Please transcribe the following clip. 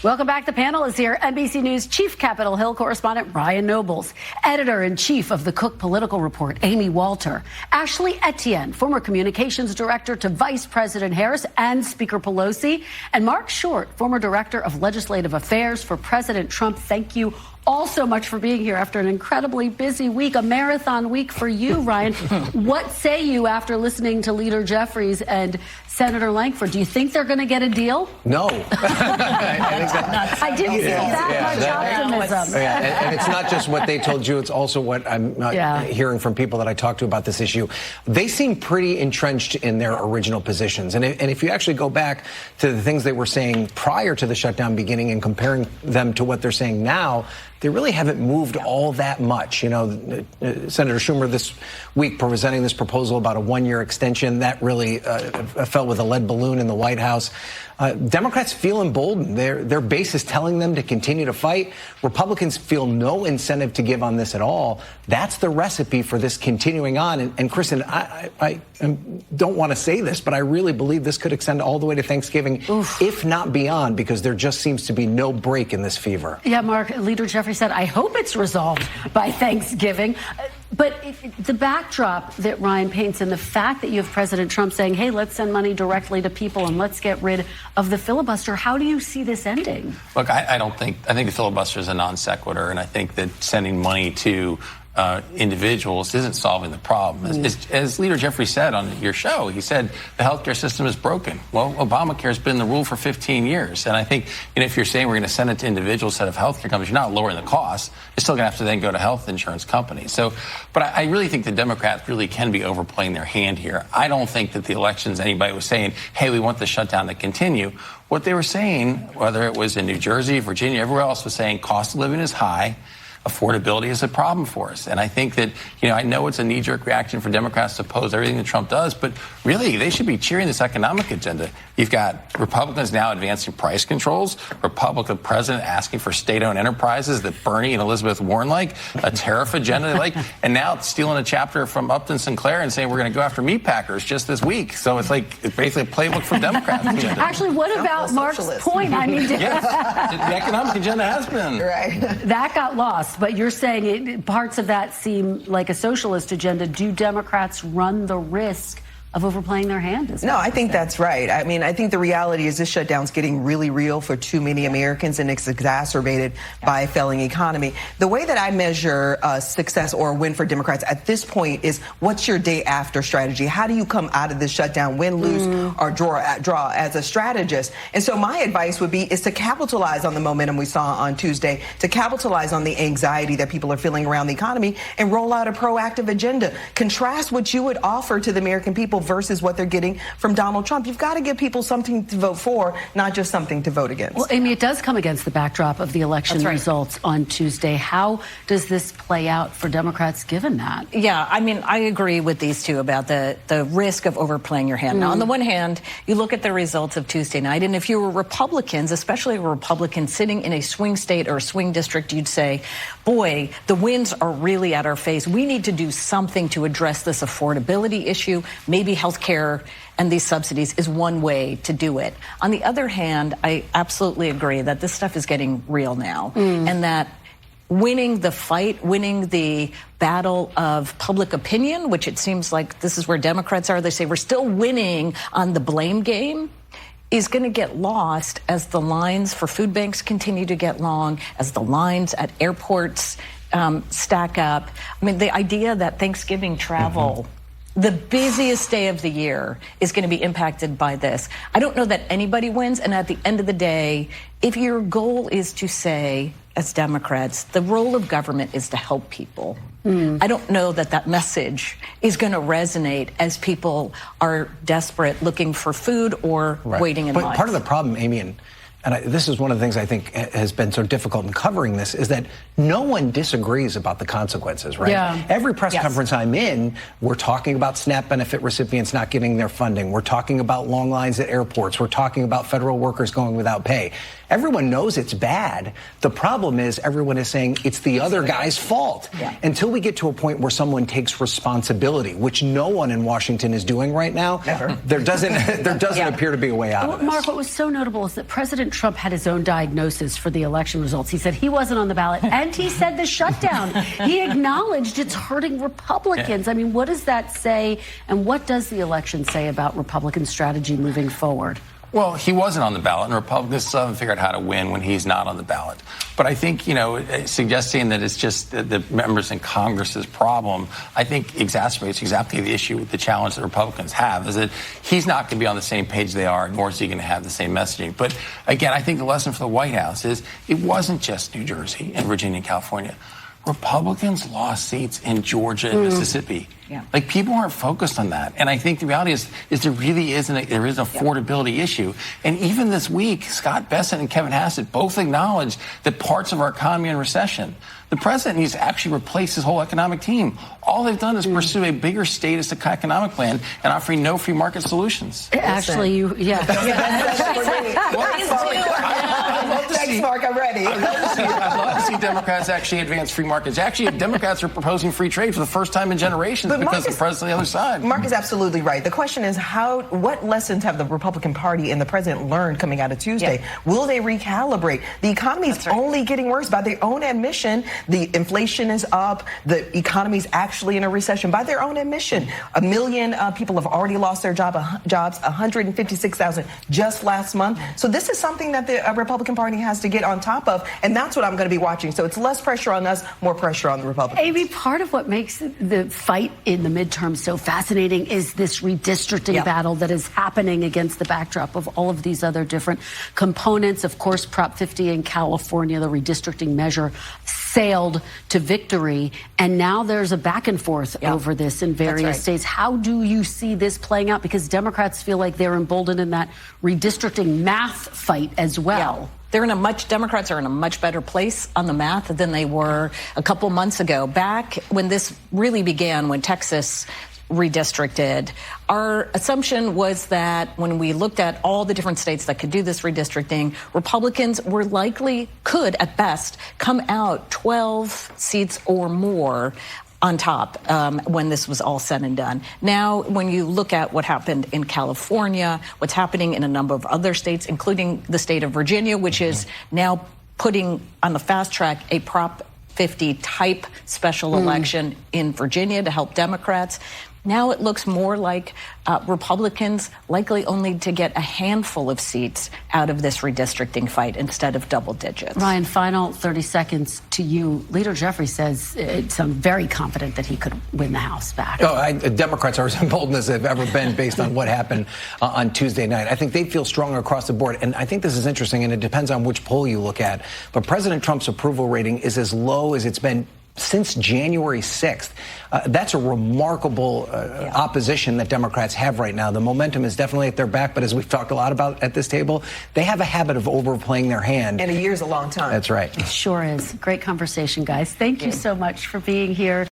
Welcome back. The panel is here. NBC News Chief Capitol Hill correspondent Ryan Nobles, Editor-in-Chief of the Cook Political Report, Amy Walter, Ashley Etienne, former Communications Director to Vice President Harris and Speaker Pelosi, and Marc Short, former Director of Legislative Affairs for President Trump. Thank you all so much for being here after an incredibly busy week, a marathon week for you, Ryan. What say you after listening to Leader Jeffries and Senator Langford? Do you think they're going to get a deal? No. I didn't see that much optimism. And it's not just what they told you, it's also what I'm hearing from people that I talk to about this issue. They seem pretty entrenched in their original positions. And if you actually go back to the things they were saying prior to the shutdown beginning and comparing them to what they're saying now, they really haven't moved all that much. You know, Senator Schumer this week presenting this proposal about a one-year extension, that really fell with a lead balloon in the White House. Democrats feel emboldened. Their base is telling them to continue to fight. Republicans feel no incentive to give on this at all. That's the recipe for this continuing on. And Kristen, I don't want to say this, but I really believe this could extend all the way to Thanksgiving, if not beyond, because there just seems to be no break in this fever. Yeah, Mark, Leader Jeffrey said, I hope it's resolved by Thanksgiving. But the backdrop that Ryan paints and the fact that you have President Trump saying, hey, let's send money directly to people and let's get rid of the filibuster, how do you see this ending? Look, I think the filibuster is a non sequitur, and I think that sending money to individuals isn't solving the problem. As Leader Jeffrey said on your show, he said the healthcare system is broken. Well, Obamacare has been the rule for 15 years. And I think, if you're saying we're going to send it to individuals instead of healthcare companies, you're not lowering the cost. You're still going to have to then go to health insurance companies. So, but I really think the Democrats really can be overplaying their hand here. I don't think that the elections, anybody was saying, hey, we want the shutdown to continue. What they were saying, whether it was in New Jersey, Virginia, everywhere else, was saying cost of living is high. Affordability is a problem for us. And I think that, I know it's a knee-jerk reaction for Democrats to oppose everything that Trump does, but really, they should be cheering this economic agenda. You've got Republicans now advancing price controls, Republican president asking for state-owned enterprises that Bernie and Elizabeth Warren like, a tariff agenda they like, and now stealing a chapter from Upton Sinclair and saying we're going to go after meat packers just this week. So it's basically a playbook for Democrats. Actually, what about Mark's point? I mean, yes, the economic agenda has been. Right. That got lost. But you're saying parts of that seem like a socialist agenda. Do Democrats run the risk of overplaying their hand? No, I think that's right. I mean, I think the reality is this shutdown's getting really real for too many Americans, and it's exacerbated by a failing economy. The way that I measure success or a win for Democrats at this point is, what's your day after strategy? How do you come out of this shutdown, win, lose, or draw as a strategist? And so my advice would be is to capitalize on the momentum we saw on Tuesday, to capitalize on the anxiety that people are feeling around the economy, and roll out a proactive agenda. Contrast what you would offer to the American people versus what they're getting from Donald Trump. You've got to give people something to vote for, not just something to vote against. Well, Amy, it does come against the backdrop of the election results on Tuesday. How does this play out for Democrats given that? Yeah, I mean, I agree with these two about the risk of overplaying your hand. Now, on the one hand, you look at the results of Tuesday night, and if you were Republicans, especially a Republican sitting in a swing state or a swing district, you'd say, boy, the wins are really at our face. We need to do something to address this affordability issue. Maybe health care and these subsidies is one way to do it. On the other hand, I absolutely agree that this stuff is getting real now, and that winning the fight, winning the battle of public opinion, which it seems like this is where Democrats are. They say we're still winning on the blame game, is going to get lost as the lines for food banks continue to get long, as the lines at airports stack up. I mean, the idea that Thanksgiving travel, the busiest day of the year, is going to be impacted by this. I don't know that anybody wins. And at the end of the day, if your goal is to say, as Democrats, the role of government is to help people, I don't know that that message is going to resonate as people are desperate, looking for food or waiting in line. But part of the problem, Amy, and this is one of the things I think has been so difficult in covering this, is that no one disagrees about the consequences, right? Yeah. Every press conference I'm in, we're talking about SNAP benefit recipients not getting their funding. We're talking about long lines at airports. We're talking about federal workers going without pay. Everyone knows it's bad. The problem is everyone is saying it's the other guy's fault. Until we get to a point where someone takes responsibility, which no one in Washington is doing right now, there doesn't appear to be a way out of this. Mark, what was so notable is that President President Trump had his own diagnosis for the election results. He said he wasn't on the ballot, and he said the shutdown. He acknowledged it's hurting Republicans. I mean, what does that say, and what does the election say about Republican strategy moving forward? Well, he wasn't on the ballot, and Republicans still haven't figured out how to win when he's not on the ballot. But I think, suggesting that it's just the members in Congress's problem, I think exacerbates exactly the issue, the challenge that Republicans have, is that he's not going to be on the same page they are, nor is he going to have the same messaging. But again, I think the lesson for the White House is it wasn't just New Jersey and Virginia and California. Republicans lost seats in Georgia and Mississippi. Yeah. Like, people aren't focused on that. And I think the reality is there really is an affordability issue. And even this week, Scott Bessent and Kevin Hassett both acknowledged that parts of our economy are in recession. The president needs to actually replace his whole economic team. All they've done is pursue a bigger statist economic plan and offering no free market solutions. Actually, Thanks, Marc. I'm ready. I'd love to see Democrats actually advance free markets. Actually, Democrats are proposing free trade for the first time in generations because the president's on the other side. Marc is absolutely right. The question is, what lessons have the Republican Party and the president learned coming out of Tuesday? Yeah. Will they recalibrate? The economy is only getting worse by their own admission. The inflation is up. The economy is actually in a recession by their own admission. 1 million people have already lost their jobs, 156,000 just last month. So this is something that the Republican Party has to get on top of, and that's what I'm going to be watching. So it's less pressure on us, more pressure on the Republicans. Amy, part of what makes the fight in the midterms so fascinating is this redistricting battle that is happening against the backdrop of all of these other different components. Of course, Prop 50 in California, the redistricting measure, sailed to victory, and now there's a back and forth over this in various states. How do you see this playing out? Because Democrats feel like they're emboldened in that redistricting math fight as well. Democrats are in a much better place on the math than they were a couple months ago. Back when this really began, when Texas redistricted, our assumption was that when we looked at all the different states that could do this redistricting, Republicans could at best come out 12 seats or more on top when this was all said and done. Now, when you look at what happened in California, what's happening in a number of other states, including the state of Virginia, which is now putting on the fast track a Prop 50 type special election in Virginia to help Democrats. Now it looks more like Republicans likely only to get a handful of seats out of this redistricting fight instead of double digits. Ryan, final 30 seconds to you. Leader Jeffrey says it sounds very confident that he could win the House back. Democrats are as emboldened as they've ever been based on what happened on Tuesday night. I think they feel stronger across the board. And I think this is interesting, and it depends on which poll you look at. But President Trump's approval rating is as low as it's been since January 6th. That's a remarkable opposition that Democrats have right now. The momentum is definitely at their back, but as we've talked a lot about at this table, they have a habit of overplaying their hand. And a year's a long time. That's right. It sure is. Great conversation, guys. Thank you so much for being here.